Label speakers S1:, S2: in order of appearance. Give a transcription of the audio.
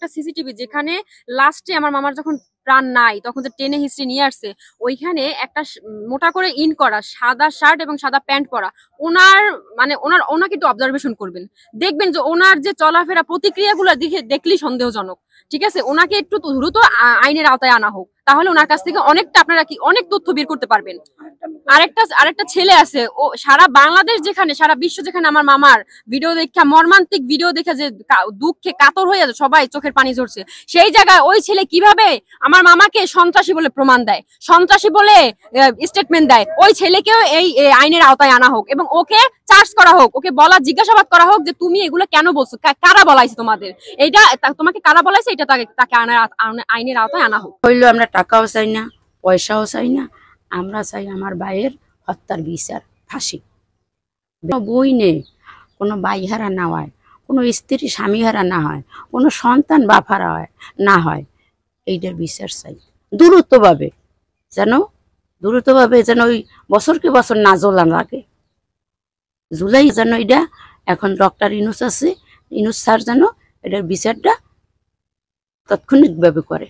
S1: একটা সিসিটিভি যেখানে লাস্টে আমার মামার যখন প্রাণ নাই তখন যে টেনে হিস্ট্রি নিয়ে আসছে, ওইখানে একটা মোটা করে ইন করা সাদা শার্ট এবং সাদা প্যান্ট পরা ওনার মানে ওনাকে একটু অবজারভেশন করবেন, দেখবেন যে ওনার যে চলাফেরা প্রতিক্রিয়াগুলো দেখলেই সন্দেহজনক। ঠিক আছে, ওনাকে একটু দ্রুত আইনের আওতায় আনা হোক, তাহলে ওনার কাছ থেকে অনেকটা আপনারা কি অনেক তথ্য বের করতে পারবেন। আরেকটা ছেলে আছে, ও সারা বাংলাদেশ যেখানে সারা বিশ্ব যেখানে আমার মামার ভিডিও দেখা মর্মান্তিক ভিডিও দেখে যে দুঃখে কাতর হয়ে সবাই চোখের পানি ঝরছে, সেই জায়গায় ওই ছেলে কিভাবে আমার মামাকে সন্ত্রাসী বলে প্রমাণ দেয়, সন্ত্রাসী বলে স্টেটমেন্ট দেয়। ওই ছেলেকেও এই আইনের আওতায় আনা হোক এবং ওকে চার্জ করা হোক, ওকে বলা জিজ্ঞাসাবাদ করা হোক যে তুমি এগুলো কেন বলছো, কারা বলাইছে তোমাদের, এইটা তোমাকে কারা বলাইছে, এটা তাকে আইনের আওতায় আনা হোক।
S2: হইলো আমরা টাকাও চাই না, পয়সাও চাই না, আমরা চাই আমার ভাইয়ের হত্যার বিচার, ফাঁসি। বই নেই, কোনো ভাই হারা না হয়, কোনো স্ত্রী স্বামী হারা না হয়, কোনো সন্তান বাপ হারা হয় না হয়, এইটার বিচার চাই দ্রুতভাবে, যেন ওই বছরকে বছর না জ্বলা লাগে, জুলাই যেন এটা এখন ডক্টর ইনুস আছে, ইনুস স্যার যেন এটার বিচারটা তাৎক্ষণিকভাবে করে।